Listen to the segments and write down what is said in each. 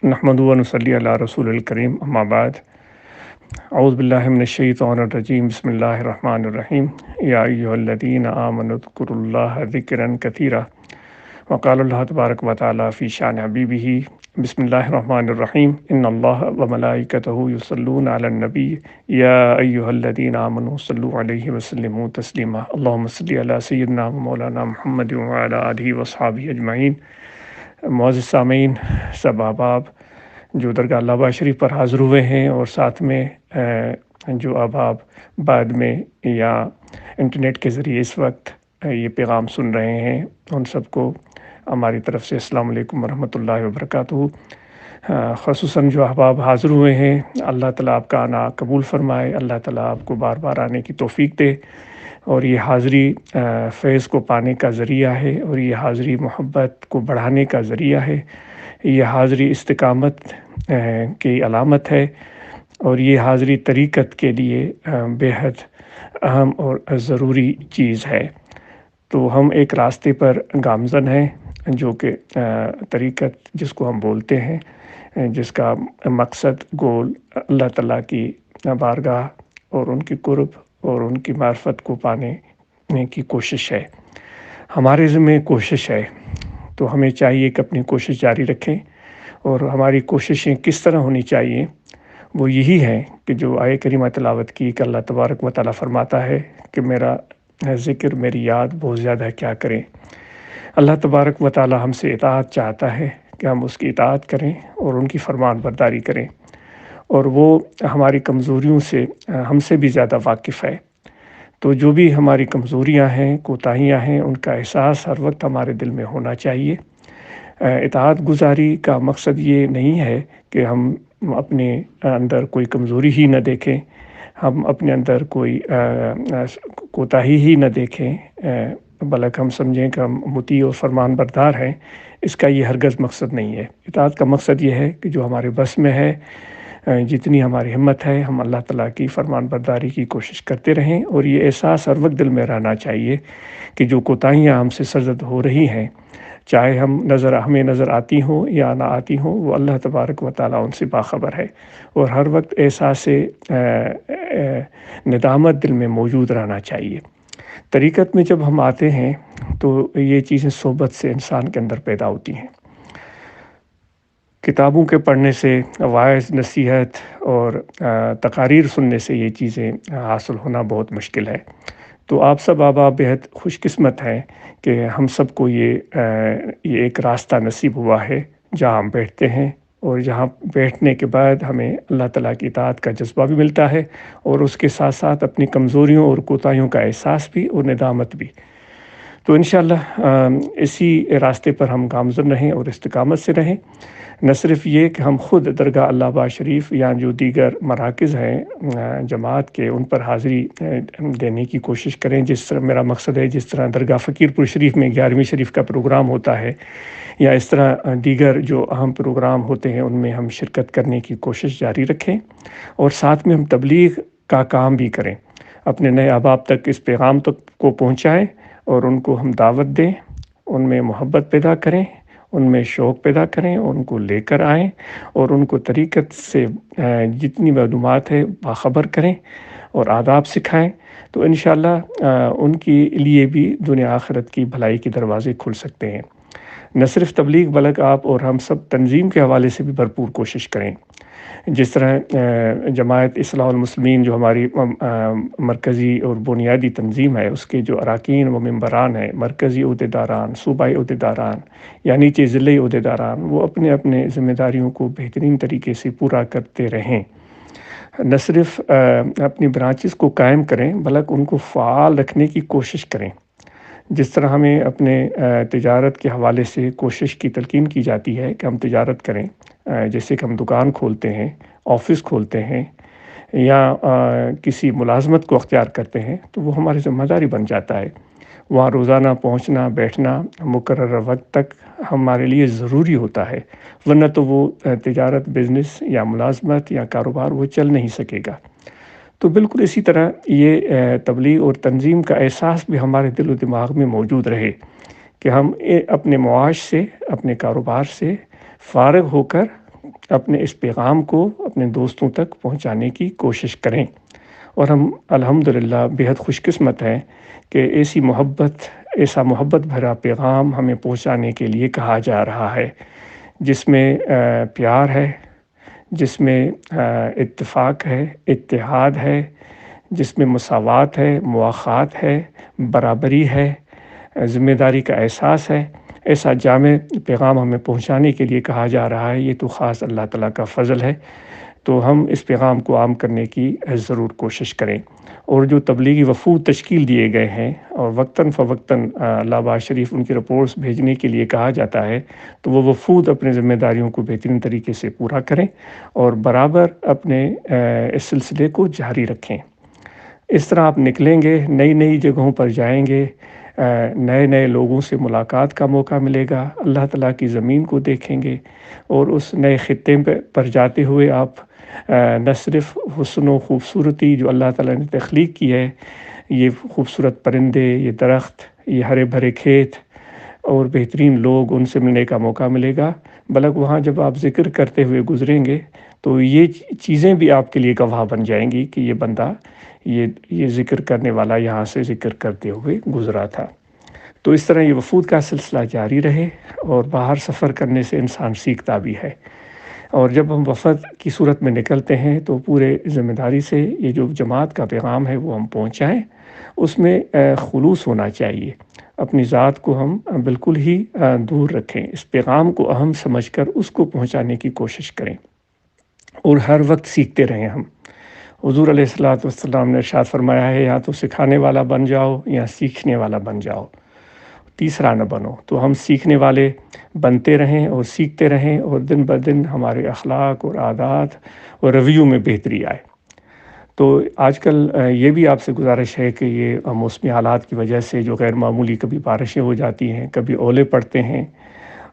نحمد و نصلی علی رسول الکریم اما بعد اعوذ باللہ من الشیطان الرجیم بسم اللہ الرحمن الرحیم یا ایہا الذین آمنوا اذکروا اللہ ذکرا کثیرا وقال اللہ تبارک و تعالی فی شان حبیبہ بسم اللہ الرحمن الرحیم ان اللہ وملائکتہ یصلون علی النبی یا ایہا الذین آمنوا صلوا علیہ وسلموا تسلیما اللہم صلی علی سیدنا و مولانا محمد وعلی آلہ واصحابہ اجمعین۔ معزز سامعین، سب احباب جو درگاہ علامہ شریف پر حاضر ہوئے ہیں اور ساتھ میں جو احباب بعد میں یا انٹرنیٹ کے ذریعے اس وقت یہ پیغام سن رہے ہیں، ان سب کو ہماری طرف سے السلام علیکم ورحمۃ اللہ وبرکاتہ۔ خصوصاً جو احباب حاضر ہوئے ہیں، اللہ تعالیٰ آپ کا آنا قبول فرمائے، اللہ تعالیٰ آپ کو بار بار آنے کی توفیق دے، اور یہ حاضری فیض کو پانے کا ذریعہ ہے، اور یہ حاضری محبت کو بڑھانے کا ذریعہ ہے، یہ حاضری استقامت کی علامت ہے، اور یہ حاضری طریقت کے لیے بے حد اہم اور ضروری چیز ہے۔ تو ہم ایک راستے پر گامزن ہیں جو کہ طریقت جس کو ہم بولتے ہیں، جس کا مقصد گول اللہ تعالیٰ کی بارگاہ اور ان کی قرب اور ان کی معرفت کو پانے کی کوشش ہے۔ ہمارے ذمہ کوشش ہے، تو ہمیں چاہیے کہ اپنی کوشش جاری رکھیں، اور ہماری کوششیں کس طرح ہونی چاہیے؟ وہ یہی ہے کہ جو آیہ کریمہ تلاوت کی کہ اللہ تبارک و تعالیٰ فرماتا ہے کہ میرا ذکر، میری یاد بہت زیادہ کیا کریں۔ اللہ تبارک و تعالیٰ ہم سے اطاعت چاہتا ہے کہ ہم اس کی اطاعت کریں اور ان کی فرمان برداری کریں، اور وہ ہماری کمزوریوں سے ہم سے بھی زیادہ واقف ہے۔ تو جو بھی ہماری کمزوریاں ہیں، کوتاہیاں ہیں، ان کا احساس ہر وقت ہمارے دل میں ہونا چاہیے۔ اطاعت گزاری کا مقصد یہ نہیں ہے کہ ہم اپنے اندر کوئی کمزوری ہی نہ دیکھیں، ہم اپنے اندر کوئی کوتاہی ہی نہ دیکھیں، بلکہ ہم سمجھیں کہ ہم مطیع اور فرمان بردار ہیں۔ اس کا یہ ہرگز مقصد نہیں ہے۔ اطاعت کا مقصد یہ ہے کہ جو ہمارے بس میں ہے، جتنی ہماری ہمت ہے، ہم اللہ تعالیٰ کی فرمان برداری کی کوشش کرتے رہیں، اور یہ احساس ہر وقت دل میں رہنا چاہیے کہ جو کوتاہیاں ہم سے سرزد ہو رہی ہیں، چاہے ہمیں نظر آتی ہوں یا نہ آتی ہوں، وہ اللہ تبارک و تعالیٰ ان سے باخبر ہے، اور ہر وقت احساس ندامت دل میں موجود رہنا چاہیے۔ طریقت میں جب ہم آتے ہیں تو یہ چیزیں صحبت سے انسان کے اندر پیدا ہوتی ہیں۔ کتابوں کے پڑھنے سے، واعظ، نصیحت اور تقاریر سننے سے یہ چیزیں حاصل ہونا بہت مشکل ہے۔ تو آپ سب احباب بہت خوش قسمت ہیں کہ ہم سب کو یہ ایک راستہ نصیب ہوا ہے جہاں ہم بیٹھتے ہیں، اور جہاں بیٹھنے کے بعد ہمیں اللہ تعالیٰ کی اطاعت کا جذبہ بھی ملتا ہے، اور اس کے ساتھ ساتھ اپنی کمزوریوں اور کوتاہیوں کا احساس بھی اور ندامت بھی۔ تو انشاءاللہ اسی راستے پر ہم گامزن رہیں اور استقامت سے رہیں۔ نہ صرف یہ کہ ہم خود درگاہ علامہ شریف یا جو دیگر مراکز ہیں جماعت کے، ان پر حاضری دینے کی کوشش کریں، جس طرح میرا مقصد ہے، جس طرح درگاہ فقیر پور شریف میں 11ویں شریف کا پروگرام ہوتا ہے، یا اس طرح دیگر جو اہم پروگرام ہوتے ہیں، ان میں ہم شرکت کرنے کی کوشش جاری رکھیں، اور ساتھ میں ہم تبلیغ کا کام بھی کریں، اپنے نئے احباب تک اس پیغام تک کو پہنچائیں، اور ان کو ہم دعوت دیں، ان میں محبت پیدا کریں، ان میں شوق پیدا کریں، ان کو لے کر آئیں، اور ان کو طریقت سے جتنی معلومات ہے باخبر کریں اور آداب سکھائیں۔ تو انشاءاللہ ان کے لیے بھی دنیا آخرت کی بھلائی کے دروازے کھل سکتے ہیں۔ نہ صرف تبلیغ بلکہ آپ اور ہم سب تنظیم کے حوالے سے بھی بھرپور کوشش کریں۔ جس طرح جماعت اصلاح المسلمین جو ہماری مرکزی اور بنیادی تنظیم ہے، اس کے جو اراکین و ممبران ہیں، مرکزی عہدیداران، صوبائی عہدیداران یا نیچے ضلعی عہدیداران، وہ اپنے اپنے ذمہ داریوں کو بہترین طریقے سے پورا کرتے رہیں۔ نہ صرف اپنی برانچز کو قائم کریں بلکہ ان کو فعال رکھنے کی کوشش کریں۔ جس طرح ہمیں اپنے تجارت کے حوالے سے کوشش کی تلقین کی جاتی ہے کہ ہم تجارت کریں، جیسے کہ ہم دکان کھولتے ہیں، آفس کھولتے ہیں، یا کسی ملازمت کو اختیار کرتے ہیں، تو وہ ہماری ذمہ داری بن جاتا ہے۔ وہاں روزانہ پہنچنا، بیٹھنا مقررہ وقت تک ہمارے لیے ضروری ہوتا ہے، ورنہ تو وہ تجارت، بزنس یا ملازمت یا کاروبار وہ چل نہیں سکے گا۔ تو بالکل اسی طرح یہ تبلیغ اور تنظیم کا احساس بھی ہمارے دل و دماغ میں موجود رہے کہ ہم اپنے معاش سے، اپنے کاروبار سے فارغ ہو کر اپنے اس پیغام کو اپنے دوستوں تک پہنچانے کی کوشش کریں۔ اور ہم الحمدللہ بہت خوش قسمت ہیں کہ ایسا محبت بھرا پیغام ہمیں پہنچانے کے لیے کہا جا رہا ہے، جس میں پیار ہے، جس میں اتفاق ہے، اتحاد ہے، جس میں مساوات ہے، مواخات ہے، برابری ہے، ذمہ داری کا احساس ہے۔ ایسا جامع پیغام ہمیں پہنچانے کے لیے کہا جا رہا ہے۔ یہ تو خاص اللہ تعالیٰ کا فضل ہے، تو ہم اس پیغام کو عام کرنے کی ضرور کوشش کریں۔ اور جو تبلیغی وفود تشکیل دیے گئے ہیں اور وقتاً فوقتاً اللہ آباد شریف ان کی رپورٹس بھیجنے کے لیے کہا جاتا ہے، تو وہ وفود اپنے ذمہ داریوں کو بہترین طریقے سے پورا کریں اور برابر اپنے اس سلسلے کو جاری رکھیں۔ اس طرح آپ نکلیں گے، نئی نئی جگہوں پر جائیں گے، نئے نئے لوگوں سے ملاقات کا موقع ملے گا، اللہ تعالیٰ کی زمین کو دیکھیں گے، اور اس نئے خطے پر جاتے ہوئے آپ نہ صرف حسن و خوبصورتی جو اللہ تعالیٰ نے تخلیق کی ہے، یہ خوبصورت پرندے، یہ درخت، یہ ہرے بھرے کھیت اور بہترین لوگ، ان سے ملنے کا موقع ملے گا، بلکہ وہاں جب آپ ذکر کرتے ہوئے گزریں گے تو یہ چیزیں بھی آپ کے لیے گواہ بن جائیں گی کہ یہ بندہ، یہ ذکر کرنے والا یہاں سے ذکر کرتے ہوئے گزرا تھا۔ تو اس طرح یہ وفود کا سلسلہ جاری رہے، اور باہر سفر کرنے سے انسان سیکھتا بھی ہے، اور جب ہم وفد کی صورت میں نکلتے ہیں تو پورے ذمہ داری سے یہ جو جماعت کا پیغام ہے وہ ہم پہنچائیں۔ اس میں خلوص ہونا چاہیے، اپنی ذات کو ہم بالکل ہی دور رکھیں، اس پیغام کو اہم سمجھ کر اس کو پہنچانے کی کوشش کریں، اور ہر وقت سیکھتے رہیں۔ ہم حضور علیہ الصلوۃ والسلام نے ارشاد فرمایا ہے، یا تو سکھانے والا بن جاؤ یا سیکھنے والا بن جاؤ، تیسرا نہ بنو۔ تو ہم سیکھنے والے بنتے رہیں اور سیکھتے رہیں، اور دن بدن ہمارے اخلاق اور عادات اور رویوں میں بہتری آئے۔ تو آج کل یہ بھی آپ سے گزارش ہے کہ یہ موسمی حالات کی وجہ سے جو غیر معمولی کبھی بارشیں ہو جاتی ہیں، کبھی اولے پڑتے ہیں،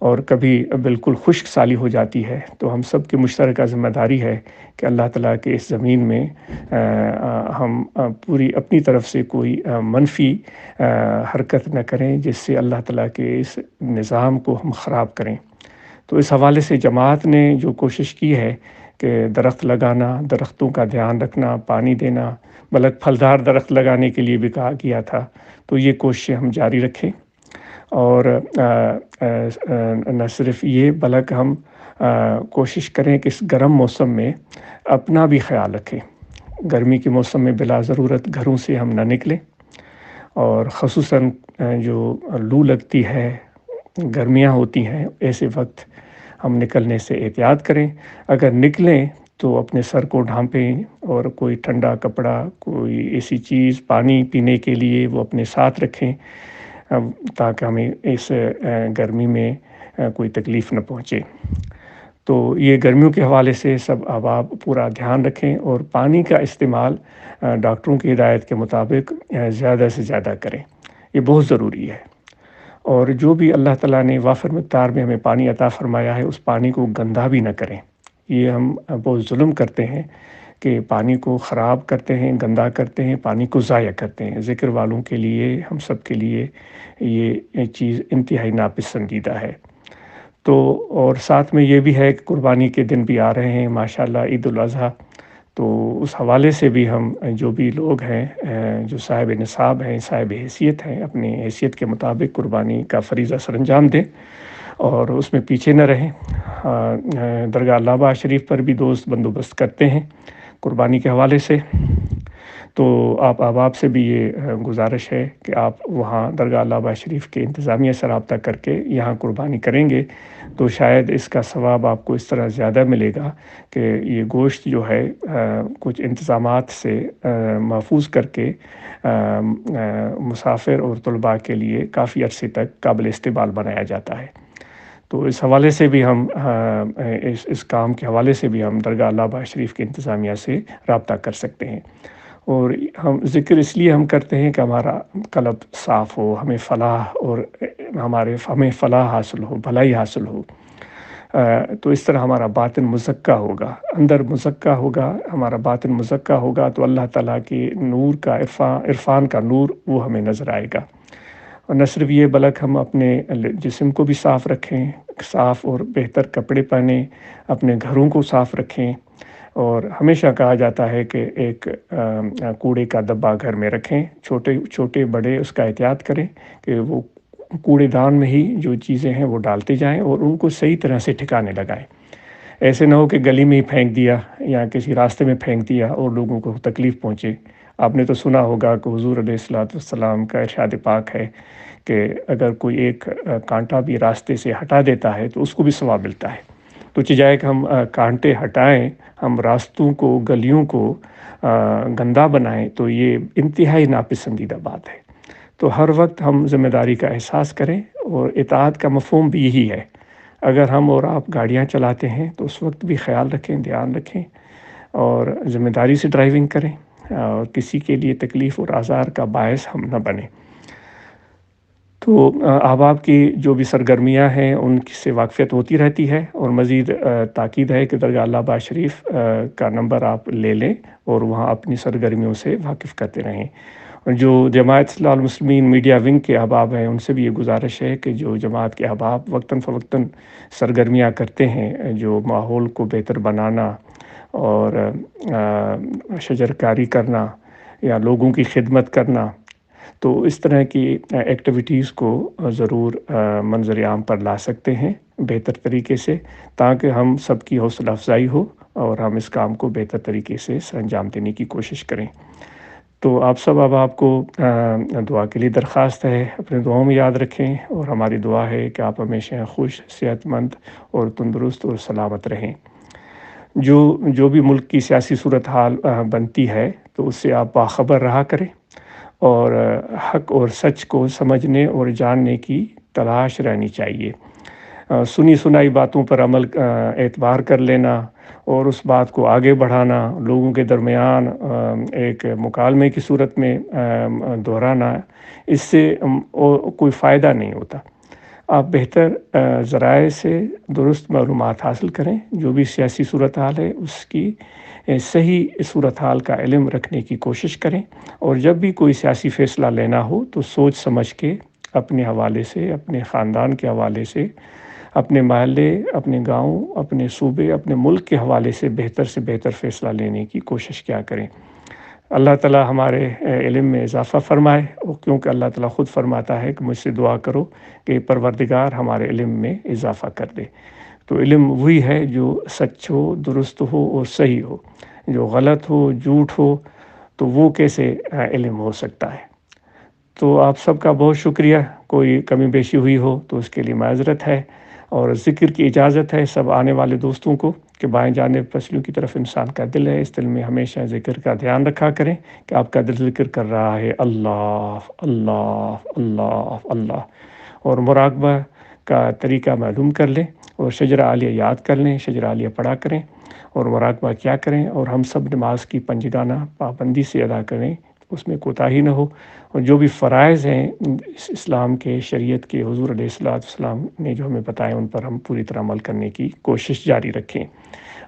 اور کبھی بالکل خشک سالی ہو جاتی ہے، تو ہم سب کی مشترکہ ذمہ داری ہے کہ اللہ تعالیٰ کے اس زمین میں ہم پوری اپنی طرف سے کوئی منفی حرکت نہ کریں جس سے اللہ تعالیٰ کے اس نظام کو ہم خراب کریں۔ تو اس حوالے سے جماعت نے جو کوشش کی ہے کہ درخت لگانا، درختوں کا دھیان رکھنا، پانی دینا، بلکہ پھلدار درخت لگانے کے لیے بھی کہا گیا تھا، تو یہ کوششیں ہم جاری رکھیں۔ اور نہ صرف یہ بلکہ ہم کوشش کریں کہ اس گرم موسم میں اپنا بھی خیال رکھیں۔ گرمی کے موسم میں بلا ضرورت گھروں سے ہم نہ نکلیں، اور خصوصاً جو لو لگتی ہے، گرمیاں ہوتی ہیں، ایسے وقت ہم نکلنے سے احتیاط کریں۔ اگر نکلیں تو اپنے سر کو ڈھانپیں، اور کوئی ٹھنڈا کپڑا، کوئی ایسی چیز پانی پینے کے لیے وہ اپنے ساتھ رکھیں، تاکہ ہمیں اس گرمی میں کوئی تکلیف نہ پہنچے۔ تو یہ گرمیوں کے حوالے سے سب احباب پورا دھیان رکھیں، اور پانی کا استعمال ڈاکٹروں کی ہدایت کے مطابق زیادہ سے زیادہ کریں، یہ بہت ضروری ہے۔ اور جو بھی اللہ تعالیٰ نے وافر مقدار میں ہمیں پانی عطا فرمایا ہے، اس پانی کو گندا بھی نہ کریں۔ یہ ہم بہت ظلم کرتے ہیں کہ پانی کو خراب کرتے ہیں، گندا کرتے ہیں، پانی کو ضائع کرتے ہیں۔ ذکر والوں کے لیے، ہم سب کے لیے یہ چیز انتہائی ناپسندیدہ ہے۔ تو اور ساتھ میں یہ بھی ہے کہ قربانی کے دن بھی آ رہے ہیں ماشاءاللہ، عید الاضحیٰ، تو اس حوالے سے بھی ہم جو بھی لوگ ہیں جو صاحب نصاب ہیں، صاحب حیثیت ہیں، اپنی حیثیت کے مطابق قربانی کا فریضہ سر انجام دیں، اور اس میں پیچھے نہ رہیں۔ درگاہ اللہ آباد شریف پر بھی دوست بندوبست کرتے ہیں قربانی کے حوالے سے، تو آپ احباب سے بھی یہ گزارش ہے کہ آپ وہاں درگاہ اللہ آباد شریف کے انتظامیہ سے رابطہ کر کے یہاں قربانی کریں گے تو شاید اس کا ثواب آپ کو اس طرح زیادہ ملے گا کہ یہ گوشت جو ہے کچھ انتظامات سے محفوظ کر کے مسافر اور طلباء کے لیے کافی عرصے تک قابل استعمال بنایا جاتا ہے۔ تو اس حوالے سے بھی ہم اس کام کے حوالے سے بھی ہم درگاہ اللہ آباد شریف کے انتظامیہ سے رابطہ کر سکتے ہیں۔ اور ہم ذکر اس لیے ہم کرتے ہیں کہ ہمارا قلب صاف ہو، ہمیں فلاح اور ہمیں فلاح حاصل ہو، بھلائی حاصل ہو۔ تو اس طرح ہمارا باطن مزکہ ہوگا، اندر مزکہ ہوگا، ہمارا باطن مزکہ ہوگا، تو اللہ تعالیٰ کے نور کا عرفان کا نور وہ ہمیں نظر آئے گا۔ اور نہ صرف یہ بلکہ ہم اپنے جسم کو بھی صاف رکھیں، صاف اور بہتر کپڑے پہنیں، اپنے گھروں کو صاف رکھیں، اور ہمیشہ کہا جاتا ہے کہ ایک کوڑے کا ڈبہ گھر میں رکھیں، چھوٹے چھوٹے بڑے اس کا احتیاط کریں کہ وہ کوڑے دان میں ہی جو چیزیں ہیں وہ ڈالتے جائیں اور ان کو صحیح طرح سے ٹھکانے لگائیں۔ ایسے نہ ہو کہ گلی میں ہی پھینک دیا یا کسی راستے میں پھینک دیا اور لوگوں کو تکلیف پہنچے۔ آپ نے تو سنا ہوگا کہ حضور علیہ السلام کا ارشاد پاک ہے کہ اگر کوئی ایک کانٹا بھی راستے سے ہٹا دیتا ہے تو اس کو بھی ثواب ملتا ہے۔ تو چاہے کہ ہم کانٹے ہٹائیں، ہم راستوں کو، گلیوں کو گندا بنائیں، تو یہ انتہائی ناپسندیدہ بات ہے۔ تو ہر وقت ہم ذمہ داری کا احساس کریں، اور اطاعت کا مفہوم بھی یہی ہے۔ اگر ہم اور آپ گاڑیاں چلاتے ہیں تو اس وقت بھی خیال رکھیں، دھیان رکھیں اور ذمہ داری سے ڈرائیونگ کریں، اور کسی کے لیے تکلیف اور آزار کا باعث ہم نہ بنیں۔ تو احباب کی جو بھی سرگرمیاں ہیں ان سے واقفیت ہوتی رہتی ہے، اور مزید تاکید ہے کہ درگاہ اللہ آباد شریف کا نمبر آپ لے لیں اور وہاں اپنی سرگرمیوں سے واقف کرتے رہیں۔ جو جماعت اصلاح المسلمین میڈیا ونگ کے احباب ہیں ان سے بھی یہ گزارش ہے کہ جو جماعت کے احباب وقتاً فوقتاً سرگرمیاں کرتے ہیں، جو ماحول کو بہتر بنانا اور شجرکاری کرنا یا لوگوں کی خدمت کرنا، تو اس طرح کی ایکٹیویٹیز کو ضرور منظر عام پر لا سکتے ہیں بہتر طریقے سے، تاکہ ہم سب کی حوصلہ افزائی ہو اور ہم اس کام کو بہتر طریقے سے سر انجام دینے کی کوشش کریں۔ تو آپ سب اب آپ کو دعا کے لیے درخواست ہے، اپنے دعاؤں میں یاد رکھیں، اور ہماری دعا ہے کہ آپ ہمیشہ خوش، صحت مند اور تندرست اور سلامت رہیں۔ جو بھی ملک کی سیاسی صورتحال بنتی ہے تو اس سے آپ باخبر رہا کریں، اور حق اور سچ کو سمجھنے اور جاننے کی تلاش رہنی چاہیے۔ سنی سنائی باتوں پر عمل اعتبار کر لینا اور اس بات کو آگے بڑھانا، لوگوں کے درمیان ایک مکالمے کی صورت میں دہرانا، اس سے کوئی فائدہ نہیں ہوتا۔ آپ بہتر ذرائع سے درست معلومات حاصل کریں، جو بھی سیاسی صورتحال ہے اس کی صحیح صورتحال کا علم رکھنے کی کوشش کریں، اور جب بھی کوئی سیاسی فیصلہ لینا ہو تو سوچ سمجھ کے اپنے حوالے سے، اپنے خاندان کے حوالے سے، اپنے محلے، اپنے گاؤں، اپنے صوبے، اپنے ملک کے حوالے سے بہتر فیصلہ لینے کی کوشش کیا کریں۔ اللہ تعالیٰ ہمارے علم میں اضافہ فرمائے، کیونکہ اللہ تعالیٰ خود فرماتا ہے کہ مجھ سے دعا کرو کہ پروردگار ہمارے علم میں اضافہ کر دے۔ تو علم وہی ہے جو سچ ہو، درست ہو اور صحیح ہو۔ جو غلط ہو، جھوٹ ہو، تو وہ کیسے علم ہو سکتا ہے؟ تو آپ سب کا بہت شکریہ۔ کوئی کمی بیشی ہوئی ہو تو اس کے لیے معذرت ہے، اور ذکر کی اجازت ہے سب آنے والے دوستوں کو کہ بائیں جانب پسلیوں کی طرف انسان کا دل ہے، اس دل میں ہمیشہ ذکر کا دھیان رکھا کریں کہ آپ کا دل ذکر کر رہا ہے اللہ اللہ اللہ اللہ، اور مراقبہ کا طریقہ معلوم کر لیں، اور شجرہ عالیہ یاد کر لیں، شجرہ عالیہ پڑھا کریں اور مراقبہ کیا کریں، اور ہم سب نماز کی پنجگانہ پابندی سے ادا کریں، اس میں کوتاہی نہ ہو، اور جو بھی فرائض ہیں اسلام کے، شریعت کے، حضور علیہ السلام نے جو ہمیں بتائے ان پر ہم پوری طرح عمل کرنے کی کوشش جاری رکھیں۔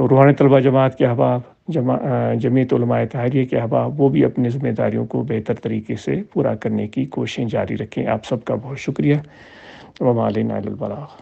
روحانی طلبہ جماعت کے احباب، جمعیت علماء طاہریہ کے احباب، وہ بھی اپنی ذمہ داریوں کو بہتر طریقے سے پورا کرنے کی کوششیں جاری رکھیں۔ آپ سب کا بہت شکریہ۔ وما علینا الا البلاغ۔